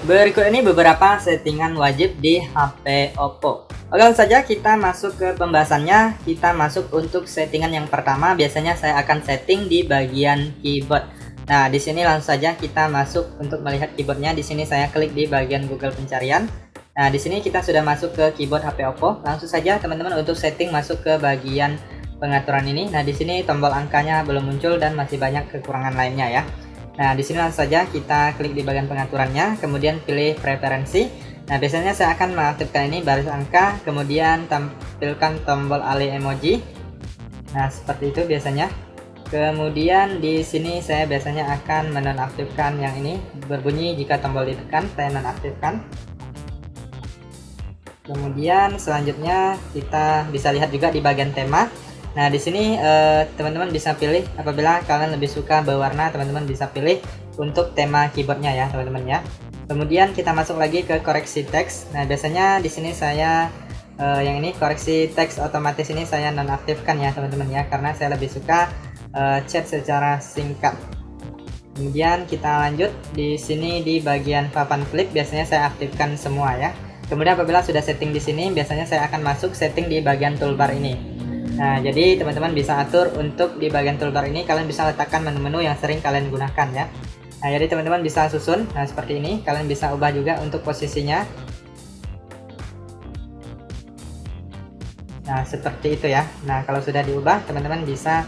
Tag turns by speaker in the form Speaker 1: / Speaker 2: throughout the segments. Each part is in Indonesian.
Speaker 1: Berikut ini beberapa settingan wajib di HP Oppo. Oke, langsung saja kita masuk ke pembahasannya. Kita masuk untuk settingan yang pertama. Biasanya saya akan setting di bagian keyboard. Nah, di sini langsung saja kita masuk untuk melihat keyboardnya. Di sini saya klik di bagian Google pencarian. Nah, di sini kita sudah masuk ke keyboard HP Oppo. Langsung saja teman-teman untuk setting masuk ke bagian pengaturan ini. Nah, di sini tombol angkanya belum muncul dan masih banyak kekurangan lainnya ya. Nah, di sini langsung saja kita klik di bagian pengaturannya, kemudian pilih preferensi. Nah, biasanya saya akan mengaktifkan ini baris angka, kemudian tampilkan tombol alih emoji. Nah, seperti itu biasanya. Kemudian di sini saya biasanya akan menonaktifkan yang ini, berbunyi jika tombol ditekan, saya nonaktifkan. Kemudian selanjutnya kita bisa lihat juga di bagian tema. Nah, di sini teman-teman bisa pilih apabila kalian lebih suka berwarna, teman-teman bisa pilih untuk tema keyboardnya ya, teman-teman ya. Kemudian kita masuk lagi ke koreksi teks. Nah, biasanya di sini saya yang ini koreksi teks otomatis ini saya nonaktifkan ya, teman-teman ya, karena saya lebih suka chat secara singkat. Kemudian kita lanjut di sini di bagian papan flip, biasanya saya aktifkan semua ya. Kemudian apabila sudah setting di sini, biasanya saya akan masuk setting di bagian toolbar ini. Nah, jadi teman-teman bisa atur untuk di bagian toolbar ini, kalian bisa letakkan menu-menu yang sering kalian gunakan ya. Nah, jadi teman-teman bisa susun, nah seperti ini, kalian bisa ubah juga untuk posisinya. Nah, seperti itu ya. Nah, kalau sudah diubah, teman-teman bisa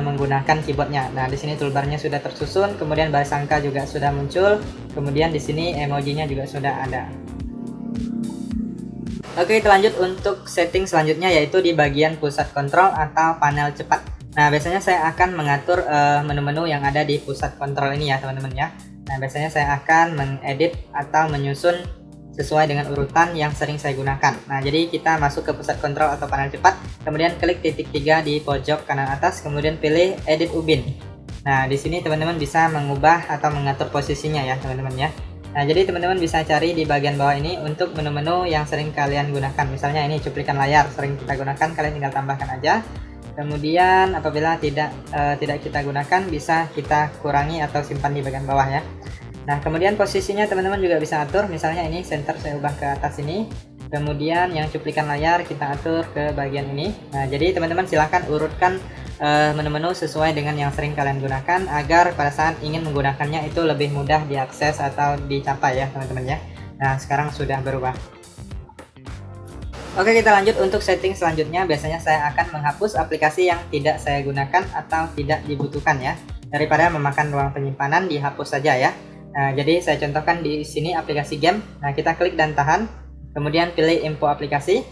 Speaker 1: menggunakan keyboardnya. Nah, di sini toolbarnya sudah tersusun, kemudian baris angka juga sudah muncul, kemudian di sini emojinya juga sudah ada. Oke, kita lanjut untuk setting selanjutnya, yaitu di bagian pusat kontrol atau panel cepat. Nah, biasanya saya akan mengatur menu-menu yang ada di pusat kontrol ini ya, teman-teman ya. Nah, biasanya saya akan mengedit atau menyusun sesuai dengan urutan yang sering saya gunakan. Nah, jadi kita masuk ke pusat kontrol atau panel cepat, kemudian klik titik 3 di pojok kanan atas, kemudian pilih edit ubin. Nah, di sini teman-teman bisa mengubah atau mengatur posisinya ya, teman-teman ya. Nah, jadi teman-teman bisa cari di bagian bawah ini untuk menu-menu yang sering kalian gunakan. Misalnya ini cuplikan layar sering kita gunakan, kalian tinggal tambahkan aja. Kemudian apabila tidak kita gunakan, bisa kita kurangi atau simpan di bagian bawah ya. Nah, kemudian posisinya teman-teman juga bisa atur. Misalnya ini center saya ubah ke atas ini. Kemudian yang cuplikan layar kita atur ke bagian ini. Nah, jadi teman-teman silahkan urutkan menu-menu sesuai dengan yang sering kalian gunakan, agar pada saat ingin menggunakannya itu lebih mudah diakses atau dicapai ya, teman-teman ya. Nah, sekarang sudah berubah. Oke, kita lanjut untuk setting selanjutnya. Biasanya saya akan menghapus aplikasi yang tidak saya gunakan atau tidak dibutuhkan ya. Daripada memakan ruang penyimpanan, dihapus saja ya. Nah, jadi saya contohkan di sini aplikasi game. Nah, kita klik dan tahan. Kemudian pilih info aplikasi.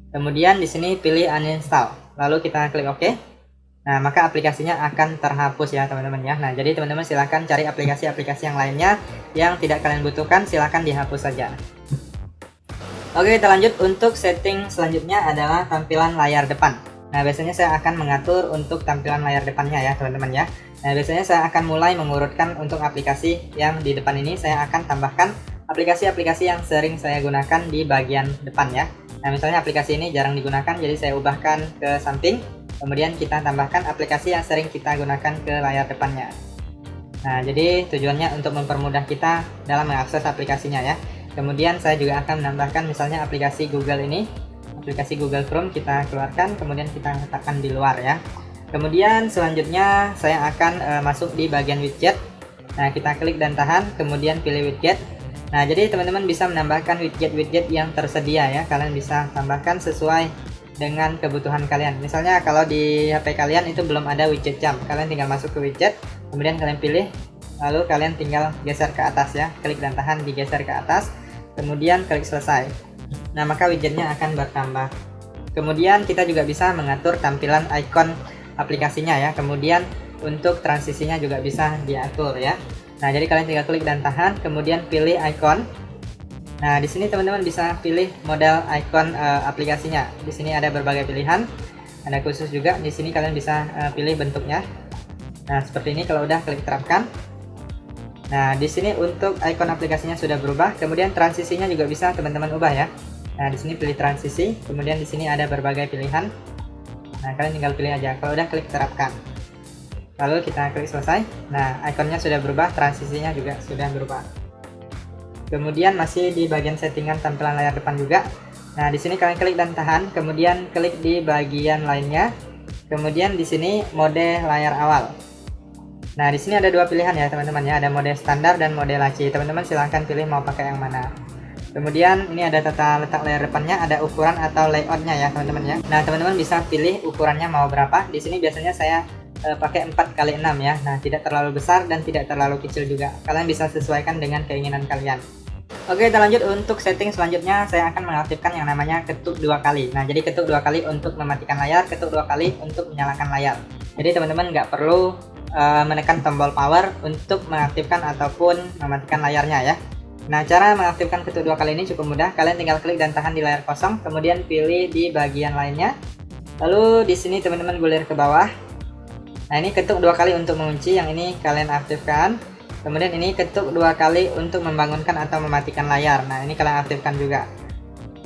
Speaker 1: Kemudian di sini pilih uninstall. Lalu kita klik OK. Nah, maka aplikasinya akan terhapus ya, teman-teman ya. Nah, jadi teman-teman silahkan cari aplikasi-aplikasi yang lainnya yang tidak kalian butuhkan, silahkan dihapus saja. Oke, kita lanjut untuk setting selanjutnya adalah tampilan layar depan. Nah, biasanya saya akan mengatur untuk tampilan layar depannya ya, teman-teman ya. Nah, biasanya saya akan mulai mengurutkan untuk aplikasi yang di depan ini. Saya akan tambahkan aplikasi-aplikasi yang sering saya gunakan di bagian depan ya. Nah, misalnya aplikasi ini jarang digunakan, jadi saya ubahkan ke samping. Kemudian kita tambahkan aplikasi yang sering kita gunakan ke layar depannya. Nah, jadi tujuannya untuk mempermudah kita dalam mengakses aplikasinya ya. Kemudian saya juga akan menambahkan misalnya aplikasi Google ini. Aplikasi Google Chrome kita keluarkan, kemudian kita letakkan di luar ya. Kemudian selanjutnya saya akan masuk di bagian widget. Nah, kita klik dan tahan, kemudian pilih widget. Nah, jadi teman-teman bisa menambahkan widget-widget yang tersedia ya. Kalian bisa tambahkan sesuai dengan kebutuhan kalian. Misalnya kalau di HP kalian itu belum ada widget jam, kalian tinggal masuk ke widget, kemudian kalian pilih, lalu kalian tinggal geser ke atas ya, klik dan tahan, digeser ke atas, kemudian klik selesai. Nah, maka widgetnya akan bertambah. Kemudian kita juga bisa mengatur tampilan icon aplikasinya ya. Kemudian untuk transisinya juga bisa diatur ya. Nah, jadi kalian tinggal klik dan tahan, kemudian pilih icon. Nah, di sini teman-teman bisa pilih model icon aplikasinya. Di sini ada berbagai pilihan, ada khusus juga. Di sini kalian bisa pilih bentuknya. Nah, seperti ini kalau udah klik terapkan. Nah, di sini untuk icon aplikasinya sudah berubah. Kemudian transisinya juga bisa teman-teman ubah ya. Nah, di sini pilih transisi. Kemudian di sini ada berbagai pilihan. Nah, kalian tinggal pilih aja. Kalau udah klik terapkan. Lalu kita klik selesai. Nah, ikonnya sudah berubah, transisinya juga sudah berubah. kemudian masih di bagian settingan tampilan layar depan juga. Nah, di sini kalian klik dan tahan, kemudian klik di bagian lainnya, kemudian di sini mode layar awal. Nah, di sini ada dua pilihan ya teman-teman ya, ada mode standar dan mode laci. Teman-teman silahkan pilih mau pakai yang mana. Kemudian ini ada tata letak layar depannya, ada ukuran atau layoutnya ya teman-teman ya. Nah, teman-teman bisa pilih ukurannya mau berapa. Di sini biasanya saya pakai 4x6 ya. Nah, tidak terlalu besar dan tidak terlalu kecil juga. Kalian bisa sesuaikan dengan keinginan kalian. Oke, kita lanjut untuk setting selanjutnya. Saya akan mengaktifkan yang namanya ketuk 2 kali. Nah, jadi ketuk 2 kali untuk mematikan layar, ketuk 2 kali untuk menyalakan layar. Jadi teman-teman nggak perlu menekan tombol power untuk mengaktifkan ataupun mematikan layarnya ya. Nah, cara mengaktifkan ketuk 2 kali ini cukup mudah. Kalian tinggal klik dan tahan di layar kosong, kemudian pilih di bagian lainnya. Lalu di sini teman-teman gulir ke bawah. Nah, ini ketuk 2 kali untuk mengunci, yang ini kalian aktifkan. Kemudian ini ketuk 2 kali untuk membangunkan atau mematikan layar. Nah, ini kalian aktifkan juga.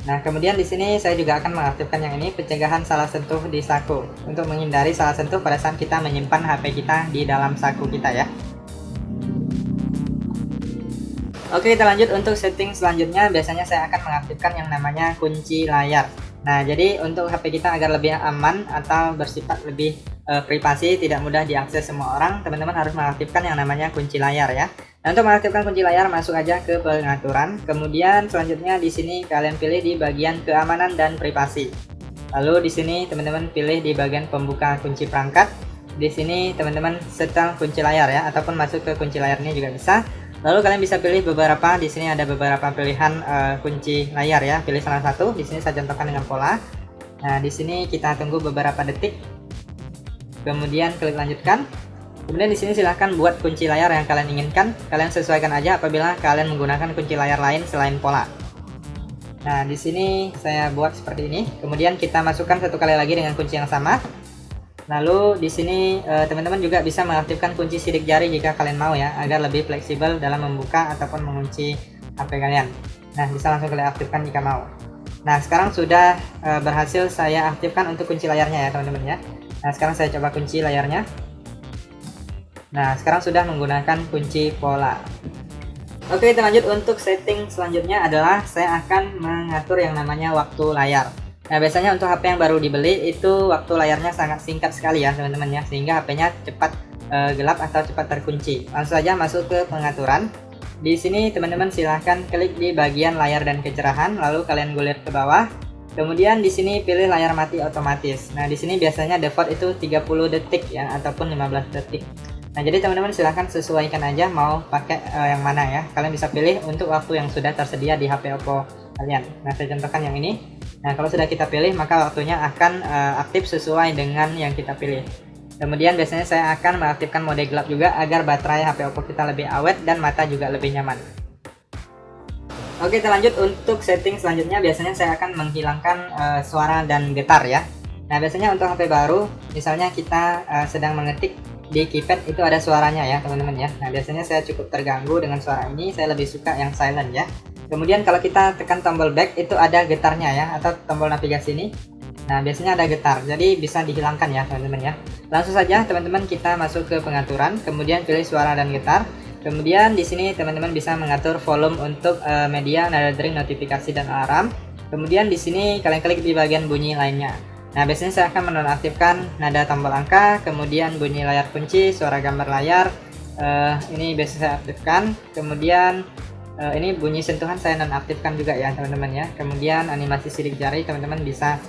Speaker 1: Nah, kemudian di sini saya juga akan mengaktifkan yang ini, pencegahan salah sentuh di saku, untuk menghindari salah sentuh pada saat kita menyimpan HP kita di dalam saku kita ya. Oke, kita lanjut untuk setting selanjutnya. Biasanya saya akan mengaktifkan yang namanya kunci layar. Nah, jadi untuk HP kita agar lebih aman atau bersifat lebih privasi, tidak mudah diakses semua orang, teman-teman harus mengaktifkan yang namanya kunci layar ya. Nah, untuk mengaktifkan kunci layar, masuk aja ke pengaturan. Kemudian selanjutnya di sini kalian pilih di bagian keamanan dan privasi. Lalu di sini teman-teman pilih di bagian pembuka kunci perangkat. Di sini teman-teman setel kunci layar ya, ataupun masuk ke kunci layar ini juga bisa. Lalu kalian bisa pilih beberapa. Di sini ada beberapa pilihan kunci layar ya. Pilih salah satu. Di sini saya contohkan dengan pola. Nah, di sini kita tunggu beberapa detik. Kemudian klik lanjutkan. Kemudian di sini silahkan buat kunci layar yang kalian inginkan. Kalian sesuaikan aja apabila kalian menggunakan kunci layar lain selain pola. Nah, di sini saya buat seperti ini. Kemudian kita masukkan satu kali lagi dengan kunci yang sama. Lalu di sini teman-teman juga bisa mengaktifkan kunci sidik jari jika kalian mau ya, agar lebih fleksibel dalam membuka ataupun mengunci HP kalian. Nah, bisa langsung kalian aktifkan jika mau. Nah, sekarang sudah berhasil saya aktifkan untuk kunci layarnya ya teman-teman ya. Nah, sekarang saya coba kunci layarnya. Nah, sekarang sudah menggunakan kunci pola. Oke, kita lanjut untuk setting selanjutnya adalah saya akan mengatur yang namanya waktu layar. Nah, biasanya untuk HP yang baru dibeli itu waktu layarnya sangat singkat sekali ya teman-teman ya, sehingga HP-nya cepat gelap atau cepat terkunci. Langsung saja masuk ke pengaturan. Di sini teman-teman silahkan klik di bagian layar dan kecerahan, lalu kalian gulir ke bawah. Kemudian di sini pilih layar mati otomatis. Nah, di sini biasanya default itu 30 detik ya, ataupun 15 detik. Nah, jadi teman-teman silahkan sesuaikan aja mau pakai yang mana ya. Kalian bisa pilih untuk waktu yang sudah tersedia di HP Oppo kalian. Nah, saya contohkan yang ini. Nah, kalau sudah kita pilih, maka waktunya akan aktif sesuai dengan yang kita pilih. Kemudian biasanya saya akan mengaktifkan mode gelap juga agar baterai HP Oppo kita lebih awet dan mata juga lebih nyaman. Oke, kita lanjut untuk setting selanjutnya. Biasanya saya akan menghilangkan suara dan getar ya. Nah, biasanya untuk HP baru, misalnya kita sedang mengetik di keypad itu ada suaranya ya teman-teman ya. Nah, biasanya saya cukup terganggu dengan suara ini, saya lebih suka yang silent ya. Kemudian kalau kita tekan tombol back itu ada getarnya ya, atau tombol navigasi ini. Nah, biasanya ada getar, jadi bisa dihilangkan ya teman-teman ya. Langsung saja teman-teman kita masuk ke pengaturan, kemudian pilih suara dan getar. Kemudian di sini teman-teman bisa mengatur volume untuk media, nada dering, notifikasi dan alarm. Kemudian di sini kalian klik di bagian bunyi lainnya. Nah, biasanya saya akan menonaktifkan nada tombol angka, kemudian bunyi layar kunci, suara gambar layar. Ini biasanya saya aktifkan. Kemudian ini bunyi sentuhan saya nonaktifkan juga ya teman-teman ya. Kemudian animasi sidik jari teman-teman bisa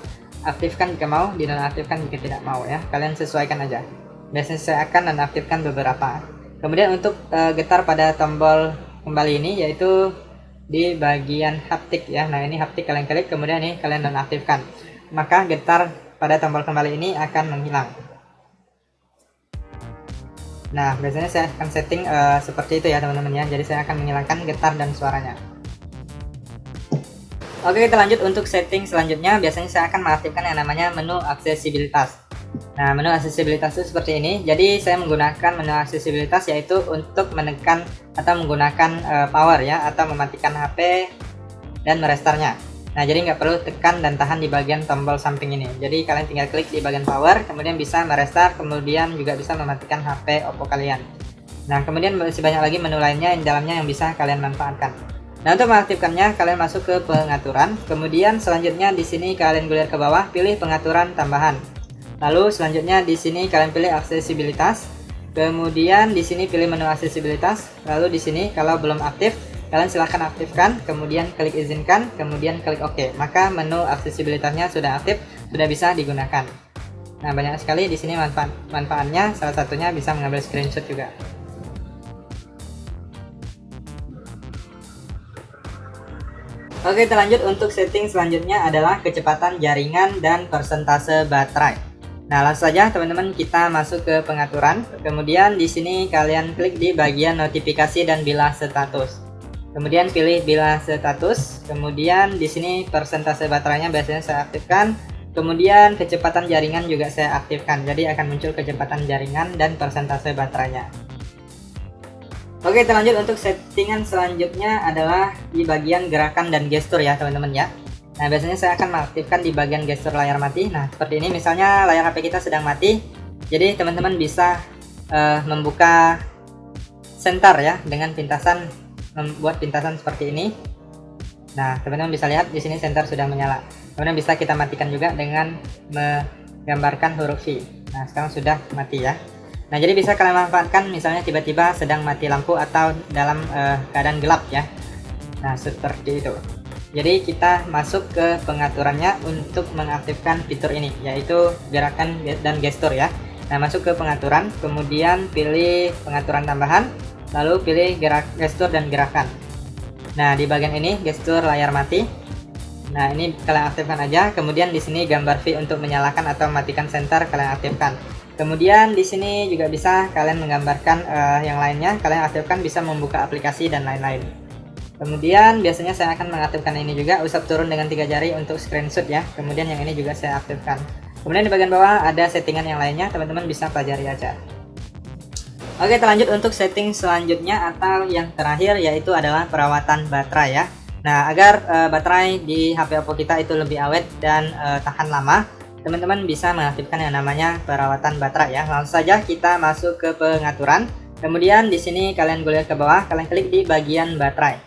Speaker 1: aktifkan jika mau, dinonaktifkan jika tidak mau ya. Kalian sesuaikan aja. Biasanya saya akan nonaktifkan beberapa. Kemudian untuk getar pada tombol kembali ini yaitu di bagian haptik ya. Nah, ini haptik kalian klik, kemudian ini kalian nonaktifkan. Maka getar pada tombol kembali ini akan menghilang. Nah, biasanya saya akan setting seperti itu ya teman-teman ya. Jadi saya akan menghilangkan getar dan suaranya. Oke, kita lanjut untuk setting selanjutnya. Biasanya saya akan mengaktifkan yang namanya menu aksesibilitas. Nah, menu aksesibilitas itu seperti ini. Jadi saya menggunakan menu aksesibilitas yaitu untuk menekan atau menggunakan power ya, atau mematikan HP dan merestarnya. Nah, jadi nggak perlu tekan dan tahan di bagian tombol samping ini. Jadi kalian tinggal klik di bagian power, kemudian bisa merestart, kemudian juga bisa mematikan HP Oppo kalian. Nah, kemudian masih banyak lagi menu lainnya yang dalamnya yang bisa kalian manfaatkan. Nah, untuk mengaktifkannya kalian masuk ke pengaturan, kemudian selanjutnya di sini kalian gulir ke bawah, pilih pengaturan tambahan. Lalu selanjutnya di sini kalian pilih aksesibilitas. Kemudian di sini pilih menu aksesibilitas. Lalu di sini kalau belum aktif, kalian silahkan aktifkan, kemudian klik izinkan, kemudian klik OK. Maka menu aksesibilitasnya sudah aktif, sudah bisa digunakan. Nah, banyak sekali di sini manfaatnya, salah satunya bisa mengambil screenshot juga. Oke, kita lanjut. Untuk setting selanjutnya adalah kecepatan jaringan dan persentase baterai. Nah, langsung saja teman-teman kita masuk ke pengaturan. Kemudian di sini kalian klik di bagian notifikasi dan bilah status. Kemudian pilih bilah status. Kemudian di sini persentase baterainya biasanya saya aktifkan. Kemudian kecepatan jaringan juga saya aktifkan. Jadi akan muncul kecepatan jaringan dan persentase baterainya. Oke, kita lanjut. Untuk settingan selanjutnya adalah di bagian gerakan dan gestur ya teman-teman ya. Nah, biasanya saya akan mengaktifkan di bagian gestur layar mati. Nah, seperti ini misalnya layar HP kita sedang mati. Jadi teman-teman bisa membuka center ya dengan pintasan, membuat pintasan seperti ini. Nah, teman-teman bisa lihat di sini center sudah menyala. Kemudian bisa kita matikan juga dengan menggambarkan huruf V. Nah, sekarang sudah mati ya. Nah, jadi bisa kalian manfaatkan misalnya tiba-tiba sedang mati lampu atau dalam keadaan gelap ya. Nah, seperti itu. Jadi kita masuk ke pengaturannya untuk mengaktifkan fitur ini, yaitu gerakan dan gestur ya. Nah, masuk ke pengaturan, kemudian pilih pengaturan tambahan, lalu pilih gestur dan gerakan. Nah, di bagian ini gestur layar mati. Nah, ini kalian aktifkan aja. Kemudian di sini gambar V untuk menyalakan atau mematikan senter kalian aktifkan. Kemudian di sini juga bisa kalian menggambarkan yang lainnya, kalian aktifkan, bisa membuka aplikasi dan lain-lain. Kemudian biasanya saya akan mengaktifkan ini juga, usap turun dengan 3 jari untuk screenshot ya. Kemudian yang ini juga saya aktifkan. Kemudian di bagian bawah ada settingan yang lainnya, teman-teman bisa pelajari aja. Oke, kita lanjut untuk setting selanjutnya atau yang terakhir, yaitu adalah perawatan baterai ya. Nah, agar baterai di HP Oppo kita itu lebih awet dan tahan lama, teman-teman bisa mengaktifkan yang namanya perawatan baterai ya. Langsung saja kita masuk ke pengaturan. Kemudian di sini kalian gulir ke bawah, kalian klik di bagian baterai.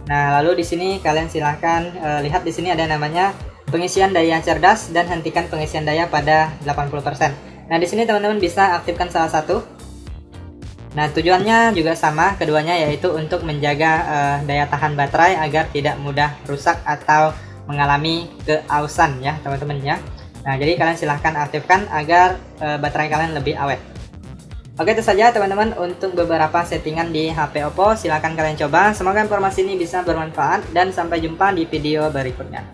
Speaker 1: Nah, lalu di sini kalian silahkan lihat di sini ada namanya pengisian daya cerdas dan hentikan pengisian daya pada 80%. Nah, di sini teman-teman bisa aktifkan salah satu. Nah, tujuannya juga sama keduanya, yaitu untuk menjaga daya tahan baterai agar tidak mudah rusak atau mengalami keausan ya teman-teman ya. Nah, jadi kalian silahkan aktifkan agar baterai kalian lebih awet. Oke, itu saja teman-teman untuk beberapa settingan di HP Oppo. Silahkan kalian coba. Semoga informasi ini bisa bermanfaat dan sampai jumpa di video berikutnya.